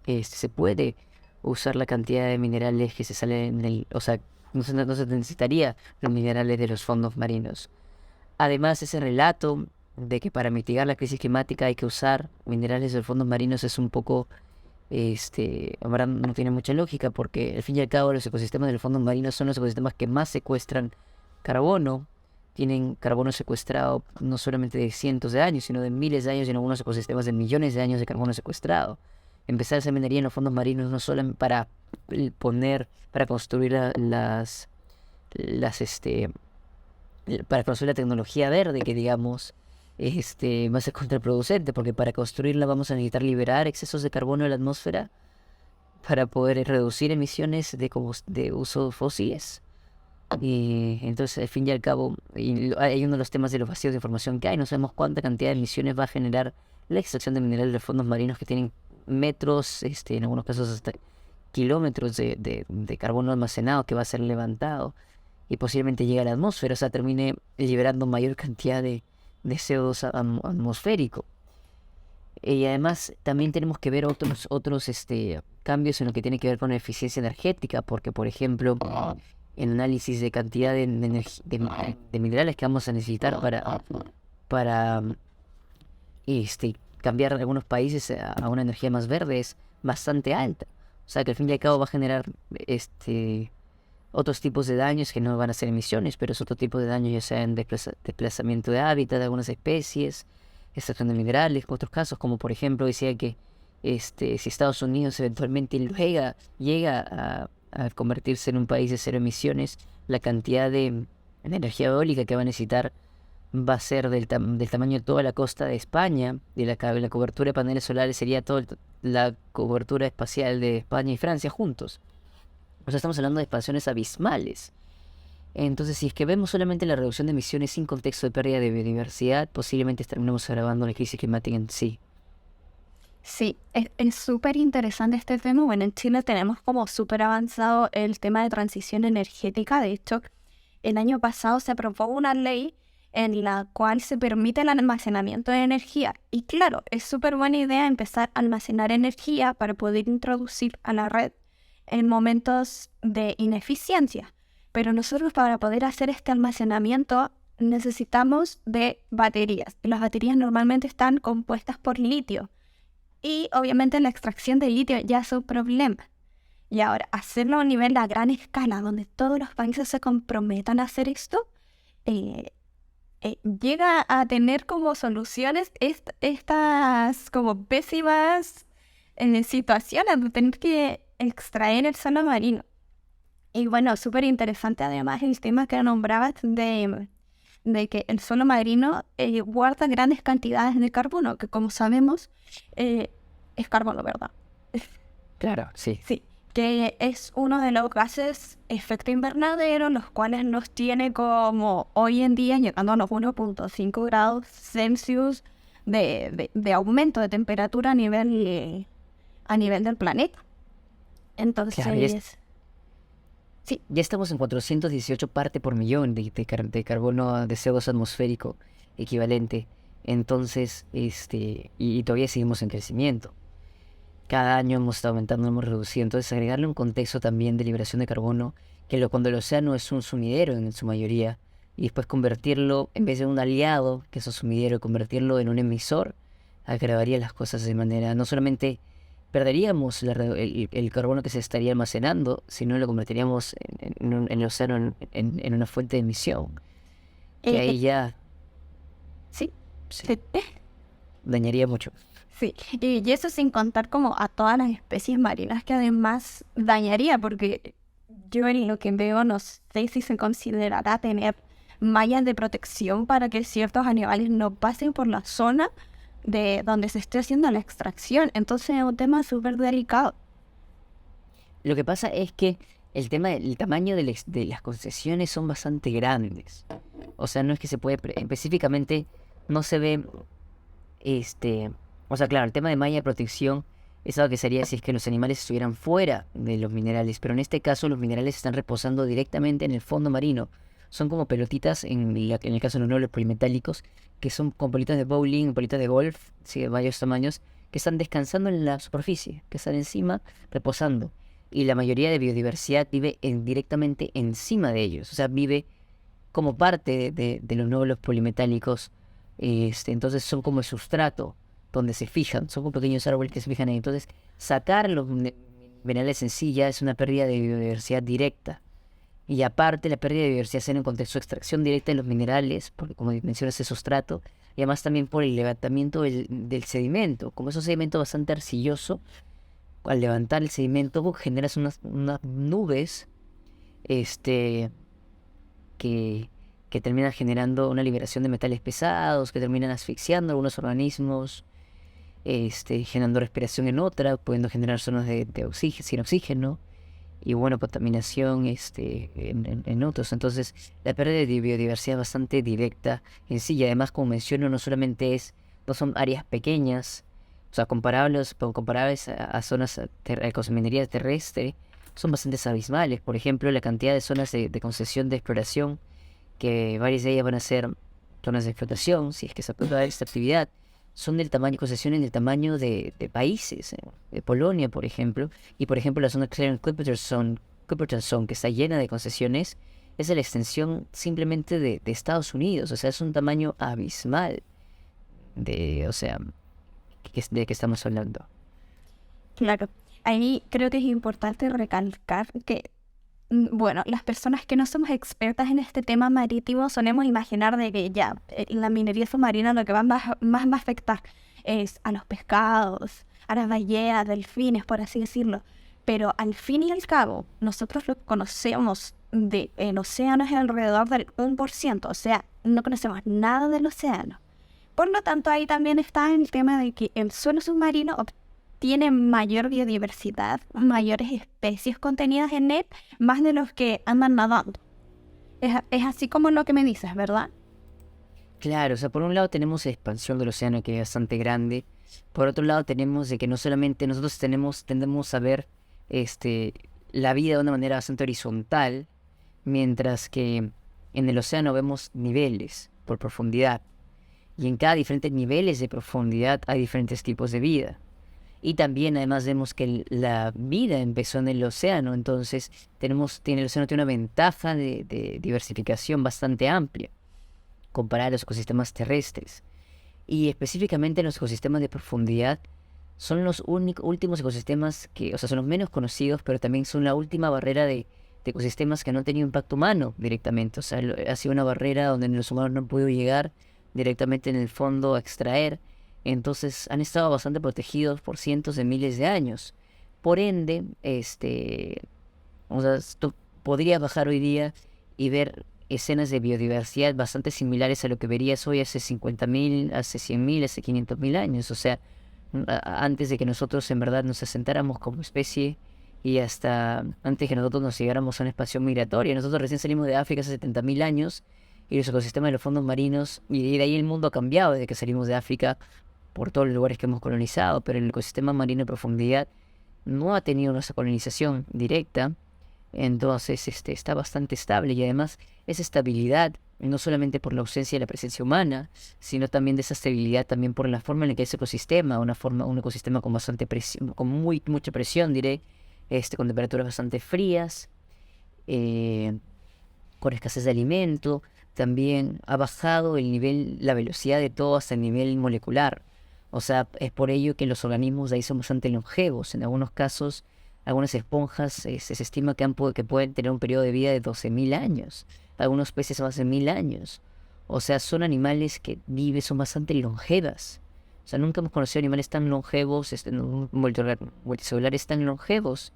se puede usar la cantidad de minerales que se salen o sea, no se necesitaría los minerales de los fondos marinos. Además, ese relato de que para mitigar la crisis climática hay que usar minerales de los fondos marinos es un poco, en verdad no tiene mucha lógica, porque al fin y al cabo los ecosistemas de los fondos marinos son los ecosistemas que más secuestran carbono tienen carbono secuestrado no solamente de cientos de años, sino de miles de años y en algunos ecosistemas de millones de años de carbono secuestrado. Empezar a hacer minería en los fondos marinos no solo para construir las, para construir la tecnología verde que digamos, va a ser contraproducente, porque para construirla vamos a necesitar liberar excesos de carbono de la atmósfera para poder reducir emisiones de uso fósiles. Y entonces, al fin y al cabo, hay uno de los temas de los vacíos de información que hay. No sabemos cuánta cantidad de emisiones va a generar la extracción de minerales de fondos marinos que tienen metros, en algunos casos hasta kilómetros de carbono almacenado que va a ser levantado y posiblemente llegue a la atmósfera, o sea, termine liberando mayor cantidad de CO2 atmosférico. Y además también tenemos que ver otros cambios en lo que tiene que ver con la eficiencia energética, porque por ejemplo, en análisis de cantidad de minerales que vamos a necesitar para cambiar algunos países a una energía más verde es bastante alta. O sea que al fin y al cabo va a generar otros tipos de daños que no van a ser emisiones, pero es otro tipo de daños, ya sea en desplazamiento de hábitat de algunas especies, extracción de minerales, otros casos, como por ejemplo decía que si Estados Unidos eventualmente llega a convertirse en un país de cero emisiones, la cantidad de energía eólica que va a necesitar va a ser del tamaño de toda la costa de España, y la cobertura de paneles solares sería toda la cobertura espacial de España y Francia juntos. O sea, estamos hablando de expansiones abismales. Entonces, si es que vemos solamente la reducción de emisiones sin contexto de pérdida de biodiversidad, posiblemente terminemos agravando la crisis climática en sí.
Sí, es súper interesante este tema. Bueno, en Chile tenemos como súper avanzado el tema de transición energética. De hecho, el año pasado se aprobó una ley en la cual se permite el almacenamiento de energía. Y claro, es súper buena idea empezar a almacenar energía para poder introducir a la red en momentos de ineficiencia. Pero nosotros, para poder hacer este almacenamiento, necesitamos de baterías. Y las baterías normalmente están compuestas por litio. Y obviamente la extracción de litio ya es un problema. Y ahora, hacerlo a nivel a gran escala, donde todos los países se comprometan a hacer esto, llega a tener como soluciones estas como pésimas situaciones de tener que extraer el suelo marino. Y bueno, súper interesante además el tema que nombrabas de que el suelo marino guarda grandes cantidades de carbono, que como sabemos es carbono, ¿verdad?
Claro, sí.
Sí, que es uno de los gases efecto invernadero, los cuales nos tiene como hoy en día llegando a los 1.5 grados Celsius de aumento de temperatura a nivel del planeta. Entonces,
claro,
sí.
Ya estamos en 418 partes por millón de carbono, de CO2 atmosférico equivalente. Entonces, y todavía seguimos en crecimiento. Cada año hemos estado aumentando, hemos reducido. Entonces, agregarle un contexto también de liberación de carbono, cuando el océano es un sumidero en su mayoría, y después convertirlo, en vez de un aliado, que es un sumidero, convertirlo en un emisor, agravaría las cosas de manera, no solamente perderíamos el carbono que se estaría almacenando, sino lo convertiríamos en el océano en una fuente de emisión. Que ahí ya
sí.
dañaría mucho.
Sí, y eso sin contar como a todas las especies marinas que además dañaría, porque yo en lo que veo no sé si se considerará tener mallas de protección para que ciertos animales no pasen por la zona de donde se esté haciendo la extracción. Entonces es un tema súper delicado.
Lo que pasa es que el tamaño de las concesiones son bastante grandes. O sea, no es que se puede, específicamente no se ve, o sea, claro, el tema de malla de protección es algo que sería si es que los animales estuvieran fuera de los minerales, pero en este caso los minerales están reposando directamente en el fondo marino. Son como pelotitas, en el caso de los nobles polimetálicos, que son como pelotitas de bowling, pelotitas de golf, sí, de varios tamaños, que están descansando en la superficie, que están encima, reposando. Y la mayoría de biodiversidad vive directamente encima de ellos, o sea, vive como parte de los nobles polimetálicos. Entonces son como el sustrato donde se fijan, son como pequeños árboles que se fijan ahí. Entonces, sacar los minerales en sí ya es una pérdida de biodiversidad directa. Y aparte, la pérdida de biodiversidad se da en contexto de extracción directa de los minerales, porque como mencionas, es sustrato, y además también por el levantamiento del sedimento. Como es un sedimento bastante arcilloso, al levantar el sedimento generas unas nubes este, que, que terminan generando una liberación de metales pesados, que terminan asfixiando algunos organismos, generando respiración en otra, pudiendo generar zonas de oxígeno, sin oxígeno, y bueno, contaminación en otros. Entonces, la pérdida de biodiversidad es bastante directa en sí, y además, como menciono, no son áreas pequeñas, o sea, comparables a zonas con minería terrestre, son bastante abismales. Por ejemplo, la cantidad de zonas de concesión de exploración, que varias de ellas van a ser zonas de explotación, si es que se aprueba esta actividad, son del tamaño, concesiones del tamaño de países, de Polonia, por ejemplo, y por ejemplo la zona Cupertine Zone, que está llena de concesiones, es de la extensión simplemente de Estados Unidos, o sea, es un tamaño abismal o sea, de qué estamos hablando.
Claro, ahí creo que es importante recalcar que, bueno, las personas que no somos expertas en este tema marítimo solemos imaginar de que ya la minería submarina lo que más va a afectar es a los pescados, a las ballenas, delfines, por así decirlo. Pero al fin y al cabo, nosotros lo que conocemos en océano es alrededor del 1%, o sea, no conocemos nada del océano. Por lo tanto, ahí también está el tema de que el suelo submarino tiene mayor biodiversidad, mayores especies contenidas en él, más de los que andan nadando. Es así como lo que me dices, ¿verdad?
Claro, o sea, por un lado tenemos la expansión del océano, que es bastante grande. Por otro lado tenemos de que no solamente nosotros tendemos a ver la vida de una manera bastante horizontal, mientras que en el océano vemos niveles por profundidad. Y en cada diferentes niveles de profundidad hay diferentes tipos de vida. Y también además vemos que la vida empezó en el océano, entonces el océano tiene una ventaja de diversificación bastante amplia comparada a los ecosistemas terrestres. Y específicamente los ecosistemas de profundidad son los últimos ecosistemas que, o sea, son los menos conocidos, pero también son la última barrera de ecosistemas que no han tenido impacto humano directamente. O sea, ha sido una barrera donde los humanos no han podido llegar directamente en el fondo a extraer. Entonces han estado bastante protegidos por cientos de miles de años. Por ende, o sea, tú podrías bajar hoy día y ver escenas de biodiversidad bastante similares a lo que verías hoy hace 50.000, hace 100.000, hace 500.000 años. O sea, antes de que nosotros en verdad nos asentáramos como especie y hasta antes que nosotros nos llegáramos a una expansión migratoria. Nosotros recién salimos de África hace 70.000 años y los ecosistemas de los fondos marinos, y de ahí el mundo ha cambiado desde que salimos de África por todos los lugares que hemos colonizado, pero el ecosistema marino de profundidad no ha tenido nuestra colonización directa. Entonces está bastante estable, y además esa estabilidad no solamente por la ausencia de la presencia humana, sino también de esa estabilidad también por la forma en la que ese ecosistema, un ecosistema con bastante presión, con mucha presión, diré, con temperaturas bastante frías, con escasez de alimento. También ha bajado la velocidad de todo hasta el nivel molecular. O sea, es por ello que los organismos de ahí son bastante longevos. En algunos casos, algunas esponjas se estima que pueden tener un periodo de vida de 12.000 años. Algunos peces más de 1.000 años. O sea, son animales que son bastante longevas. O sea, nunca hemos conocido animales tan longevos, multicelulares tan longevos,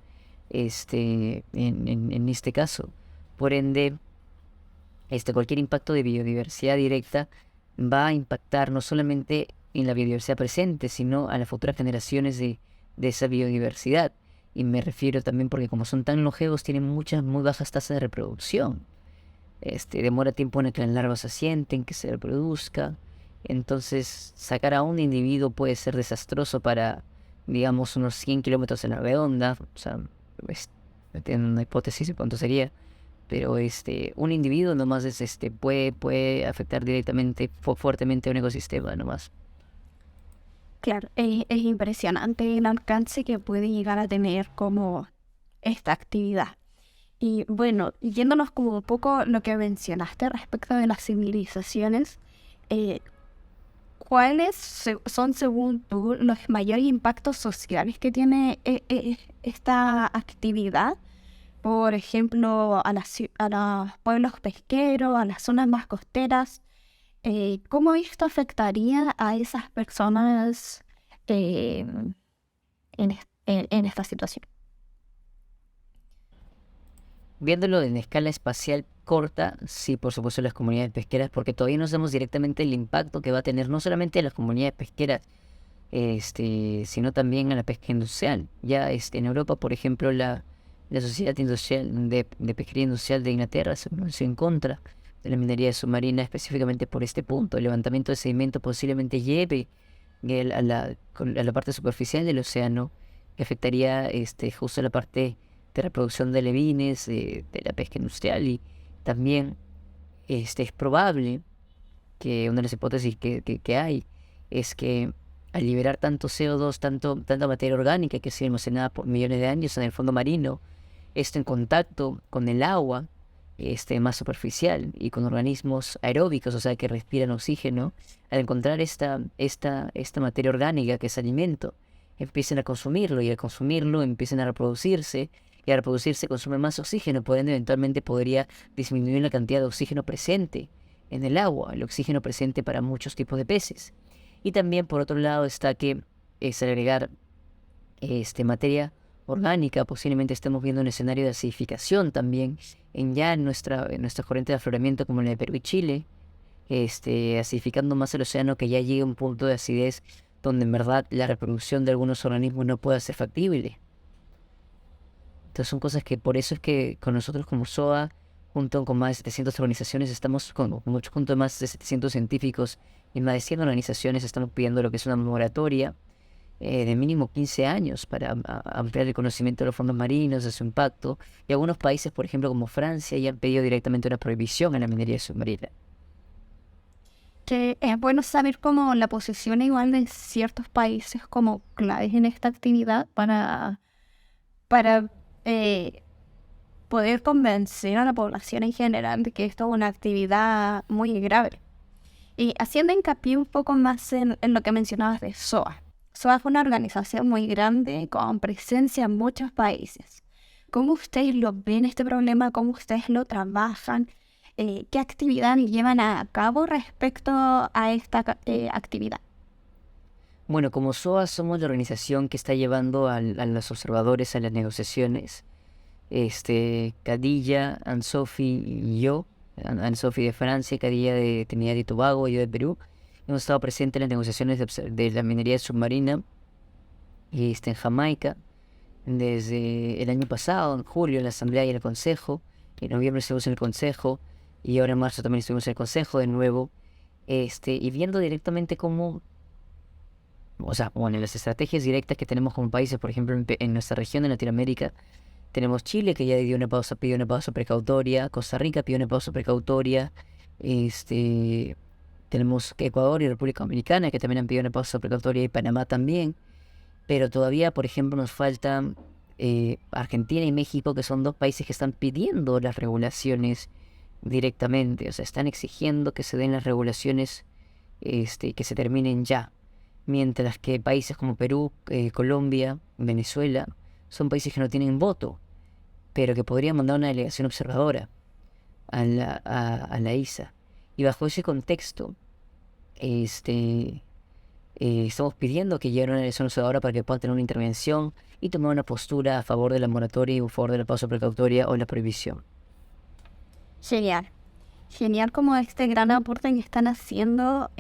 en este caso. Por ende, cualquier impacto de biodiversidad directa va a impactar no solamente en la biodiversidad presente, sino a las futuras generaciones de esa biodiversidad. Y me refiero también porque como son tan longevos, tienen muy bajas tasas de reproducción. Demora tiempo en el que las larvas se asienten, que se reproduzca. Entonces, sacar a un individuo puede ser desastroso para, digamos, unos 100 kilómetros en la redonda. O sea, tienen una hipótesis de cuánto sería. Pero un individuo nomás puede afectar directamente, fuertemente a un ecosistema nomás.
Claro, es impresionante el alcance que puede llegar a tener como esta actividad. Y bueno, yéndonos como un poco lo que mencionaste respecto de las civilizaciones, ¿cuáles son según tú los mayores impactos sociales que tiene esta actividad? por ejemplo, a los pueblos pesqueros, a las zonas más costeras. ¿Cómo esto afectaría a esas personas eh, en esta situación?
Viéndolo en escala espacial corta, sí, por supuesto, las comunidades pesqueras, porque todavía no sabemos directamente el impacto que va a tener no solamente a las comunidades pesqueras, sino también a la pesca industrial. Ya en Europa, por ejemplo, la Sociedad Industrial de Pesquería Industrial de Inglaterra se pronunció en contra de la minería submarina específicamente por este punto. El levantamiento de sedimento posiblemente lleve a la parte superficial del océano, que afectaría justo la parte de reproducción de alevines, de la pesca industrial, y también es probable que una de las hipótesis que hay es que al liberar tanto CO2, tanta materia orgánica que se almacenada por millones de años en el fondo marino, esto en contacto con el agua más superficial y con organismos aeróbicos, o sea, que respiran oxígeno, al encontrar esta materia orgánica que es alimento, empiezan a consumirlo y al consumirlo empiezan a reproducirse y al reproducirse consume más oxígeno, por ende eventualmente podría disminuir la cantidad de oxígeno presente en el agua, el oxígeno presente para muchos tipos de peces. Y también por otro lado está que es agregar materia orgánica, posiblemente estemos viendo un escenario de acidificación también en nuestra corriente de afloramiento como en la de Perú y Chile, acidificando más el océano, que ya llegue a un punto de acidez donde en verdad la reproducción de algunos organismos no pueda ser factible. Entonces son cosas que por eso es que con nosotros como SOA, junto con más de 700 organizaciones, junto a más de 700 científicos y más de 100 organizaciones, estamos pidiendo lo que es una moratoria de mínimo 15 años para ampliar el conocimiento de los fondos marinos, de su impacto. Y algunos países, por ejemplo, como Francia, ya han pedido directamente una prohibición a la minería submarina.
Que es bueno saber cómo la posición igual de ciertos países como claves en esta actividad para poder convencer a la población en general de que esto es una actividad muy grave. Y haciendo hincapié un poco más en lo que mencionabas de SOA. SOA es una organización muy grande con presencia en muchos países. ¿Cómo ustedes lo ven este problema? ¿Cómo ustedes lo trabajan? ¿Qué actividad llevan a cabo respecto a esta actividad?
Bueno, como SOA somos la organización que está llevando a los observadores a las negociaciones. Khadija, Anne-Sophie y yo, Anne-Sophie de Francia, Khadija de Trinidad y Tobago, yo de Perú, hemos estado presentes en las negociaciones de la minería submarina en Jamaica desde el año pasado, en julio, en la Asamblea y en el Consejo. En noviembre estuvimos en el Consejo y ahora en marzo también estuvimos en el Consejo de nuevo, y viendo directamente cómo, o sea, bueno, las estrategias directas que tenemos como países. Por ejemplo, en nuestra región de Latinoamérica, tenemos Chile, que ya pidió una pausa precautoria. Costa Rica pidió una pausa precautoria. Tenemos Ecuador y República Dominicana, que también han pedido una pausa precautoria, y Panamá también. Pero todavía, por ejemplo, nos faltan Argentina y México, que son dos países que están pidiendo las regulaciones directamente. O sea, están exigiendo que se den las regulaciones y que se terminen ya. Mientras que países como Perú, Colombia, Venezuela, son países que no tienen voto, pero que podrían mandar una delegación observadora a la ISA. Y bajo ese contexto, estamos pidiendo que llegue una delegación observadora para que puedan tener una intervención y tomar una postura a favor de la moratoria y a favor de la pausa precautoria o la prohibición.
Genial. Genial como este gran aporte que están haciendo.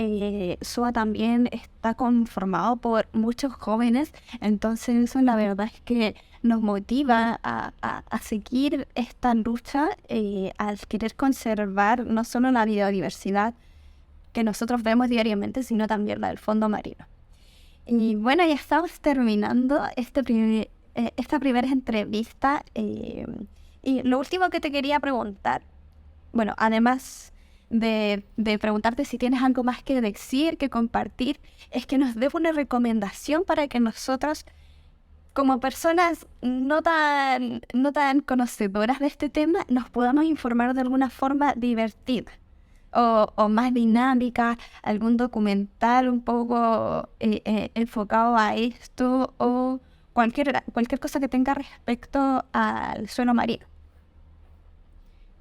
SOA también está conformado por muchos jóvenes, entonces eso la verdad es que nos motiva a seguir esta lucha, al querer conservar no solo la biodiversidad que nosotros vemos diariamente, sino también la del fondo marino. Y bueno, ya estamos terminando esta primera entrevista, y lo último que te quería preguntar, bueno, además de preguntarte si tienes algo más que decir, que compartir, es que nos des una recomendación para que nosotros, como personas no tan conocedoras de este tema, nos podamos informar de alguna forma divertida o más dinámica, algún documental un poco enfocado a esto, o cualquier cosa que tenga respecto al suelo marino.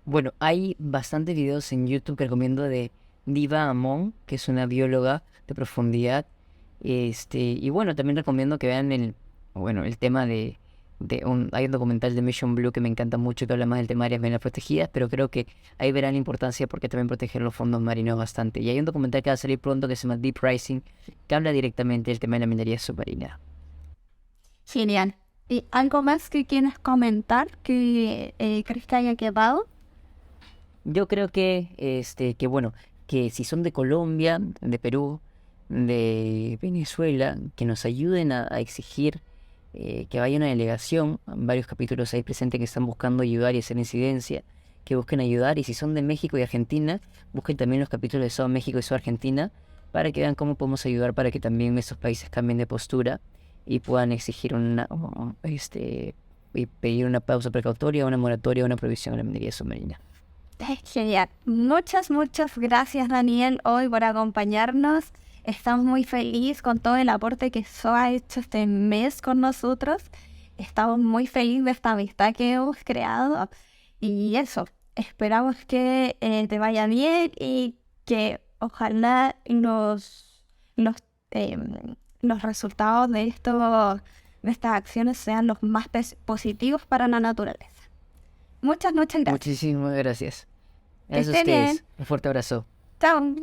Bueno, hay bastantes videos en YouTube que recomiendo de Diva Amon, que es una bióloga de profundidad. Y bueno, también recomiendo que vean el tema hay un documental de Mission Blue que me encanta mucho, que habla más del tema de áreas marinas protegidas, pero creo que ahí verán la importancia porque también proteger los fondos marinos bastante. Y hay un documental que va a salir pronto que se llama Deep Rising, que habla directamente del tema de la minería submarina.
Genial. ¿Y algo más que quieras comentar que crees que haya quedado?
Yo creo que bueno, que si son de Colombia, de Perú, de Venezuela, que nos ayuden a exigir que vaya una delegación, varios capítulos ahí presentes que están buscando ayudar y hacer incidencia, que busquen ayudar, y si son de México y Argentina, busquen también los capítulos de Solo México y Solo Argentina, para que vean cómo podemos ayudar para que también esos países cambien de postura y puedan exigir y pedir una pausa precautoria, una moratoria, una prohibición a la minería submarina.
Genial. Muchas gracias, Daniel, hoy por acompañarnos. Estamos muy felices con todo el aporte que So ha hecho este mes con nosotros. Estamos muy felices de esta amistad que hemos creado. Y eso, esperamos que te vaya bien y que ojalá los resultados de estas acciones sean los más positivos para la naturaleza. Muchas gracias.
Muchísimas gracias.
Que
Gracias a
esté bien.
ustedes. Un fuerte abrazo.
Chao.